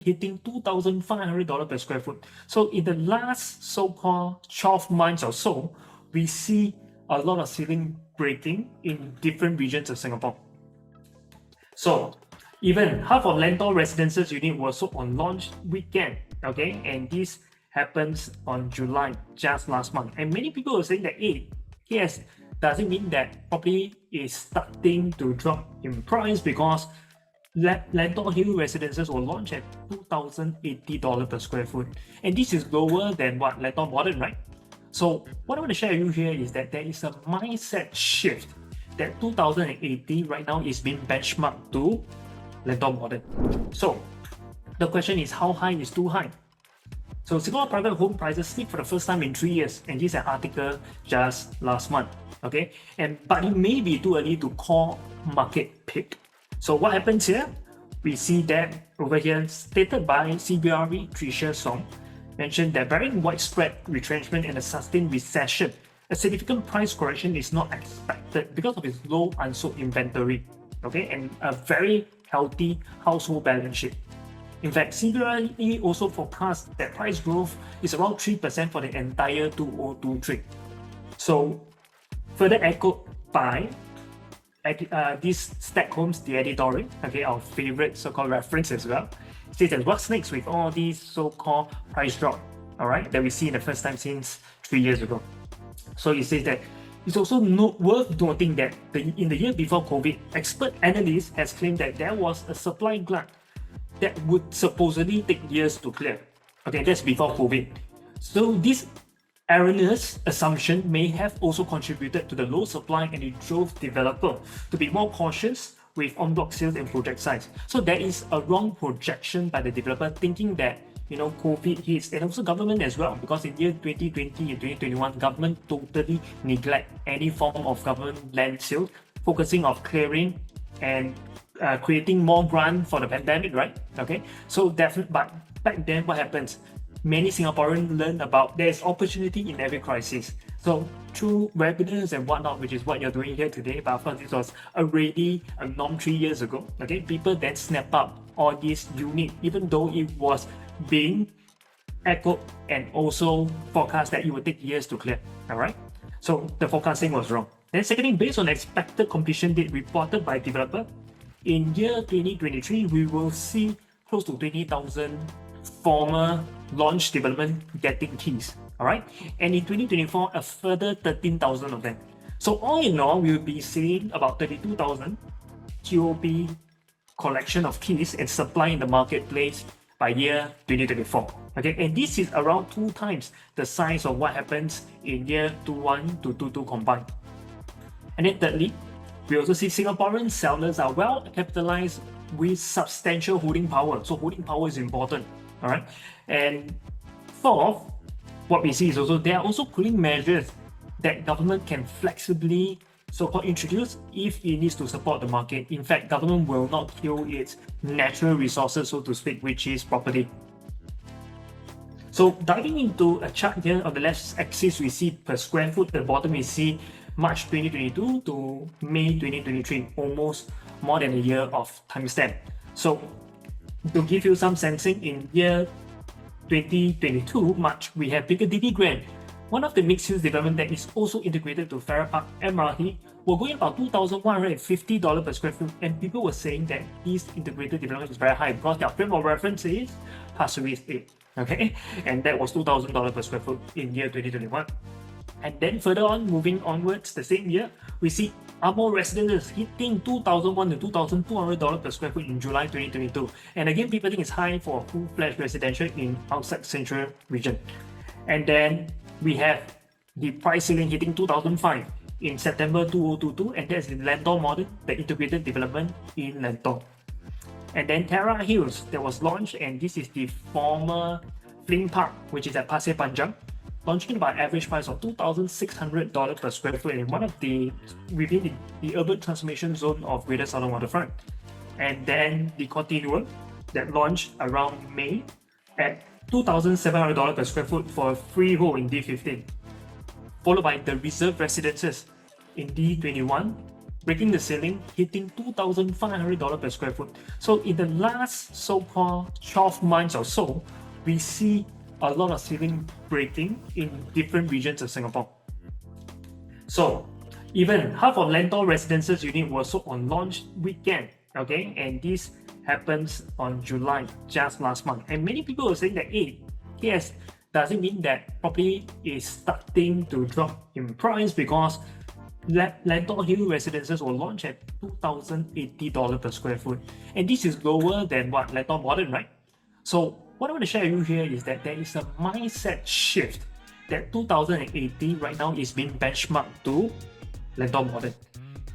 hitting $2,500 per square foot. So in the last so-called 12 months or so, we see a lot of ceiling breaking in different regions of Singapore. So even half of Lentor residences unit was sold on launch weekend, okay? And this happens on July, just last month. And many people are saying that, hey, yes, does it mean that property is starting to drop in price because Lentor Hill residences were launched at $2,080 per square foot. And this is lower than what Lentor Modern, right? So what I want to share with you here is that there is a mindset shift that 2080 right now is being benchmarked to Lentor Modern. So the question is, how high is too high? So Singapore private home prices slipped for the first time in 3 years, and this is an article just last month. Okay, but it may be too early to call market peak. So what happens here? We see that over here, stated by CBRE Tricia Song, mentioned that barring widespread retrenchment and a sustained recession, a significant price correction is not expected because of its low unsold inventory, okay, and a very healthy household balance sheet. In fact, CBRE also forecasts that price growth is around 3% for the entire 2023. So, further echoed by this Stack Homes, the editorial, okay, our favorite so-called reference as well, says that what's next with all these so-called price drop, all right, that we see in the first time since 3 years ago. So it says that it's also worth noting that in the year before COVID, expert analysts has claimed that there was a supply glut that would supposedly take years to clear. Okay, that's before COVID. So this erroneous assumption may have also contributed to the low supply, and it drove developers to be more cautious with Enbloc sales and project size. So there is a wrong projection by the developer thinking that COVID hits, and also government as well, because in year 2020 and 2021, government totally neglect any form of government land sales, focusing on clearing and creating more grant for the pandemic, right? Okay, so definitely, but back then what happens? Many Singaporeans learn about there's opportunity in every crisis. So through webinars and whatnot, which is what you're doing here today, but of course this was already a norm 3 years ago. Okay, people then snap up all these unit, even though it was being echoed and also forecast that it would take years to clear. All right, so the forecasting was wrong. Then secondly, based on expected completion date reported by developer, in year 2023 we will see close to 20,000 former launch development getting keys. All right, and in 2024 a further 13,000 of them. So all in all, we will be seeing about 32,000 TOP collection of keys and supply in the marketplace by year 2024. Okay, and this is around 2 times the size of what happens in year 21 to 22 combined. And then thirdly, we also see Singaporean sellers are well capitalized with substantial holding power. So holding power is important. All right, and fourth, what we see is also there are also cooling measures that government can flexibly so-called introduce if it needs to support the market. In fact, government will not kill its natural resources, so to speak, which is property. So diving into a chart here on the left axis, we see per square foot. At the bottom, we see March 2022 to May 2023, almost more than a year of timestamp. So to give you some sensing, in year 2022 March, we have Piccadilly Grand, one of the mixed-use development that is also integrated to Farrer Park MRT, were going about $2,150 per square foot, and people were saying that this integrated development is very high because their frame of reference is Pasir Ris 8, okay, and that was $2,000 per square foot in year 2021. And then further on, moving onwards, the same year, we see Amo residences hitting $2,100 to $2,200 per square foot in July 2022. And again, people think it's high for full-fledged residential in outside central region. And then we have the price ceiling hitting 2005 in September 2022, and that's in Lentor Modern, the integrated development in Lentor. And then Terra Hills that was launched, and this is the former Fling Park, which is at Pasir Panjang, launching by average price of $2,600 per square foot in one of the within the urban transformation zone of Greater Southern Waterfront. And then the Continuum that launched around May at $2,700 per square foot for a freehold in D15, followed by the Reserve Residences in D21 breaking the ceiling, hitting $2,500 per square foot. So in the last so-called 12 months or so, we see a lot of ceiling breaking in different regions of Singapore. So even half of Lentor residences unit was sold on launch weekend, okay, and this happens on July, just last month. And many people were saying that, hey, yes, does it mean that property is starting to drop in price because Lentor Hill residences were launched at $2,080 per square foot, and this is lower than what Lentor Modern, right? So what I want to share with you here is that there is a mindset shift that 2080 right now is being benchmarked to Lentor Modern.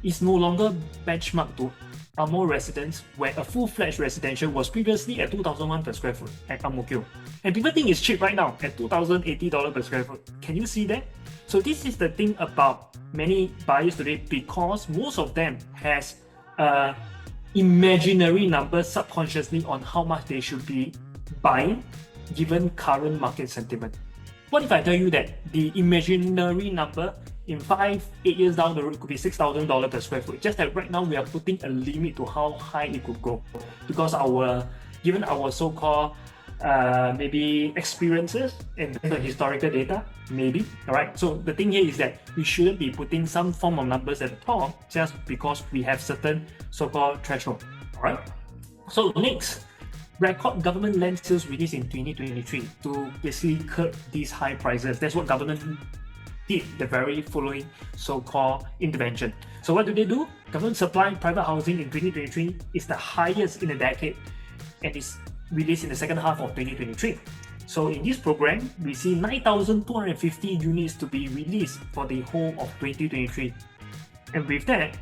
It's no longer benchmarked to Amor residence, where a full-fledged residential was previously at 2,001 per square foot at Ang Mo Kio. And people think it's cheap right now at $2,080 per square foot. Can you see that? So this is the thing about many buyers today, because most of them has imaginary numbers subconsciously on how much they should be buying given current market sentiment. What if I tell you that the imaginary number in 5-8 years down the road could be $6,000 per square foot? Just that right now we are putting a limit to how high it could go, because given our so-called maybe experiences and the historical data, maybe. Alright, so the thing here is that we shouldn't be putting some form of numbers at the top just because we have certain so-called threshold. Alright, so next, record government land sales released in 2023 to basically curb these high prices. That's what government did, the very following so-called intervention. So what do? Government supply private housing in 2023 is the highest in a decade and is released in the second half of 2023. So in this program, we see 9,250 units to be released for the whole of 2023. And with that,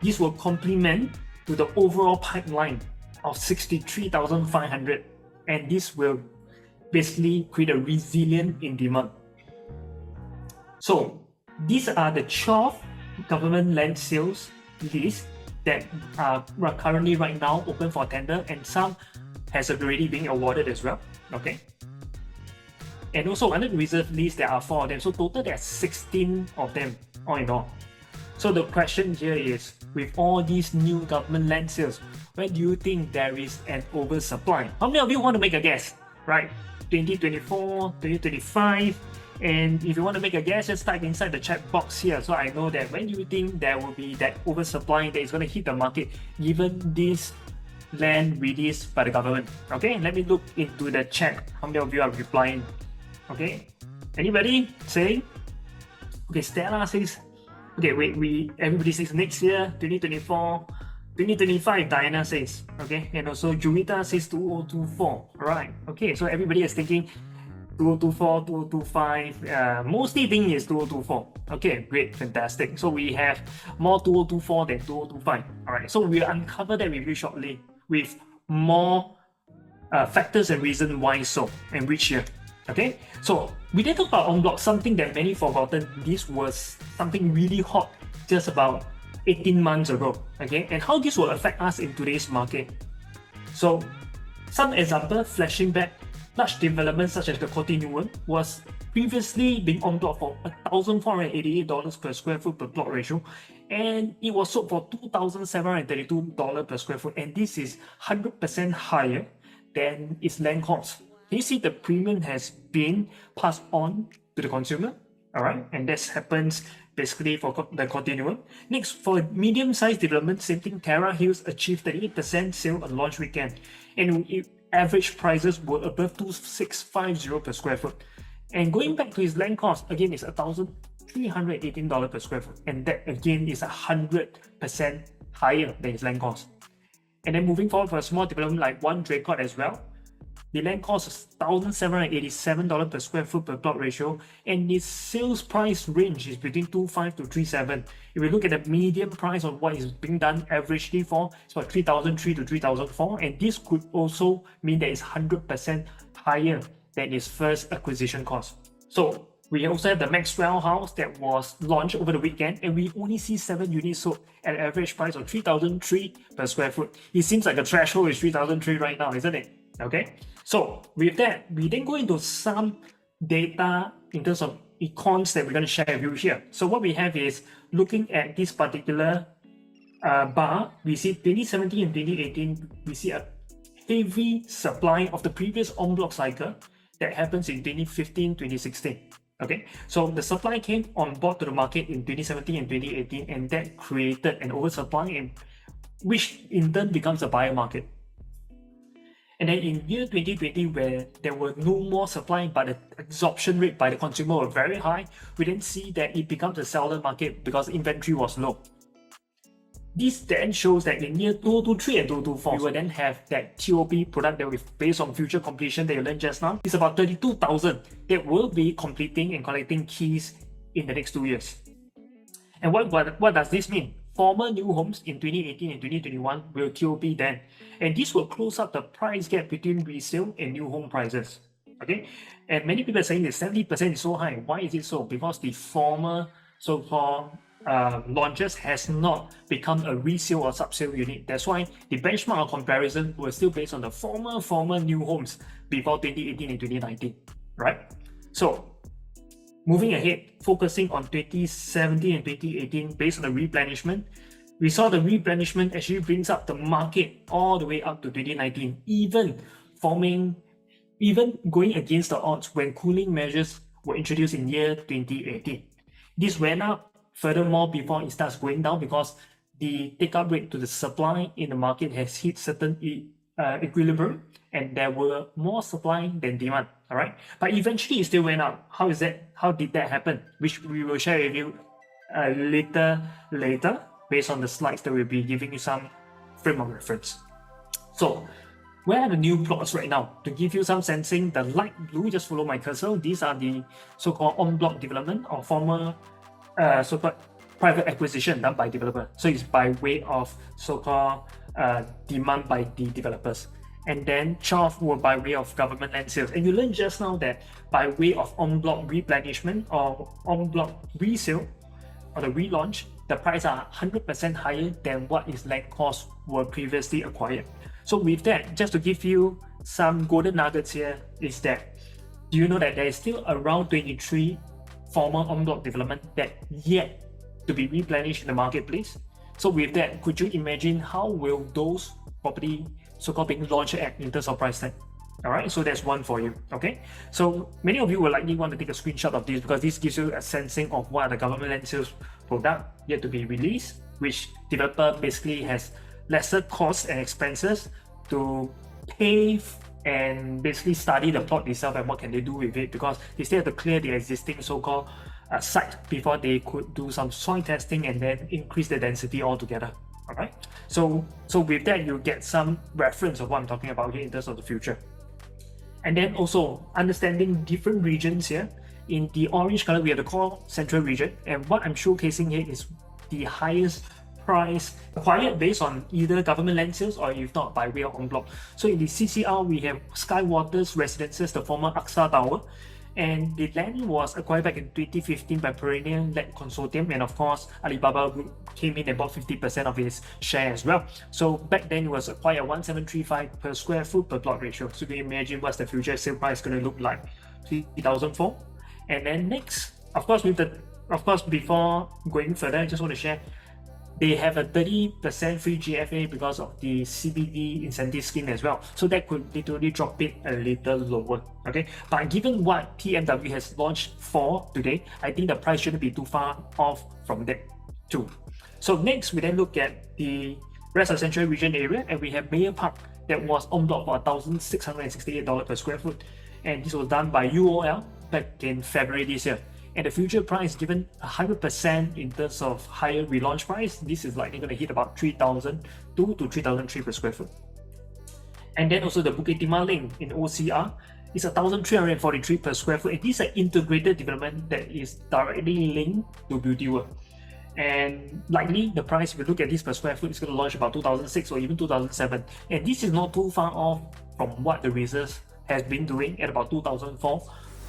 this will complement to the overall pipeline of 63,500, and this will basically create a resilience in demand. So these are the 12 government land sales lists that are currently right now open for tender, and some has already been awarded as well. Okay. And also under the reserve list, there are 4 of them. So total there are 16 of them all in all. So the question here is, with all these new government land sales, where do you think there is an oversupply? How many of you want to make a guess? Right? 2024, 2025. And if you want to make a guess, just type inside the chat box here, so I know that when you think there will be that oversupply that is going to hit the market given this land released by the government. Okay, let me look into the chat. How many of you are replying? Okay, anybody saying? Okay, Stella says, okay, wait, everybody says next year, 2024, 2025, Diana says, okay, and also Juwita says 2024. Alright, okay, so everybody is thinking 2024, 2025, mostly thinking is 2024. Okay, great, fantastic. So we have more 2024 than 2025. Alright, so we'll uncover that with you shortly with more factors and reasons why so, and which year. Okay, so we did talk about Enbloc, something that many forgotten. This was something really hot just about 18 months ago. Okay, and how this will affect us in today's market. So some example flashing back, large developments such as the Continuum was previously being on block for $1,488 per square foot per plot ratio, and it was sold for $2,732 per square foot, and this is 100% higher than its land cost. Can you see the premium has been passed on to the consumer? Alright, and this happens basically for the Continuum. Next, for medium-sized development, same thing, Terra Hills achieved 38% sale on launch weekend, and average prices were above $2,650 per square foot. And going back to its land cost, again, it's $1,318 per square foot, and that again is 100% higher than its land cost. And then moving forward for a small development like One Draycott as well, the land cost is $1,787 per square foot per plot ratio, and its sales price range is between 2.5 to 3.7. If we look at the median price of what is being done averagely for, it's about 3,003 to 3,004, and this could also mean that it's 100% higher than its first acquisition cost. So we also have the Maxwell house that was launched over the weekend, and we only see 7 units sold at an average price of 3,003 per square foot. It seems like the threshold is 3,003 right now, isn't it? Okay, so with that, we then go into some data in terms of econs that we're going to share with you here. So what we have is, looking at this particular bar, we see 2017 and 2018, we see a heavy supply of the previous Enbloc cycle that happens in 2015, 2016. Okay, so the supply came on board to the market in 2017 and 2018, and that created an oversupply, which in turn becomes a buyer market. And then in year 2020, where there were no more supply, but the absorption rate by the consumer were very high, we then see that it becomes a seller market because inventory was low. This then shows that in year 2023 and 2024, we will then have that TOP product that we've based on future completion that you learned just now. It's about 32,000 that will be completing and collecting keys in the next 2 years. And what does this mean? Former new homes in 2018 and 2021 will TOP then. And this will close up the price gap between resale and new home prices. Okay? And many people are saying that 70% is so high. Why is it so? Because the former so-called launches has not become a resale or subsale unit. That's why the benchmark or comparison was still based on the former new homes before 2018 and 2019, right? So moving ahead, focusing on 2017 and 2018 based on the replenishment, we saw the replenishment actually brings up the market all the way up to 2019, even going against the odds when cooling measures were introduced in year 2018. This went up furthermore before it starts going down because the take-up rate to the supply in the market has hit certain equilibrium, and there were more supply than demand. All right, but eventually it still went up. How is that? How did that happen? Which we will share with you later, based on the slides that we'll be giving you some frame of reference. So, where are the new plots right now? To give you some sensing, the light blue, just follow my cursor. These are the so-called on-block development or former so-called private acquisition done by developer. So it's by way of so-called demand by the developers. And then 12 were by way of government land sales. And you learned just now that by way of on-block replenishment or on-block resale or the relaunch, the price are 100% higher than what its land costs were previously acquired. So with that, just to give you some golden nuggets here, is that, do you know that there is still around 23 former on-block development that yet to be replenished in the marketplace? So with that, could you imagine how will those property so-called being launched at in terms of price tag? All right, so that's one for you. Okay, so many of you will likely want to take a screenshot of this because this gives you a sensing of what the government land sales product yet to be released, which developer basically has lesser costs and expenses to pay and basically study the plot itself and what can they do with it, because they still have to clear the existing so-called site before they could do some soil testing and then increase the density altogether. All right, so with that you get some reference of what I'm talking about here in terms of the future. And then also understanding different regions here. In the orange color, we have the core central region, and what I'm showcasing here is the highest price acquired based on either government land sales or if not by way of en bloc. So in the CCR, we have Skywaters Residences, the former AXA Tower, and the land was acquired back in 2015 by Perennial-led consortium, and of course Alibaba Group came in and bought 50% of its share as well. So back then it was acquired at 1735 per square foot per plot ratio. So you can imagine what's the future sale price going to look like, 2004. And then next, of course, before going further, I just want to share, they have a 30% free GFA because of the CBD incentive scheme as well. So that could literally drop it a little lower. Okay, but given what TMW has launched for today, I think the price shouldn't be too far off from that too. So next, we then look at the rest of Central Region area, and we have Mayor Park that was en bloc for $1,668 per square foot, and this was done by UOL back in February this year. And the future price, given 100% in terms of higher relaunch price, this is likely going to hit about 3,002 to 3,003 per square foot. And then also the Bukit Timah Link in OCR is 1,343 per square foot. And this is an integrated development that is directly linked to Beauty World. And likely the price, if you look at this per square foot, is going to launch about 2006 or even 2007. And this is not too far off from what the reserves has been doing at about 2004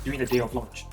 during the day of launch.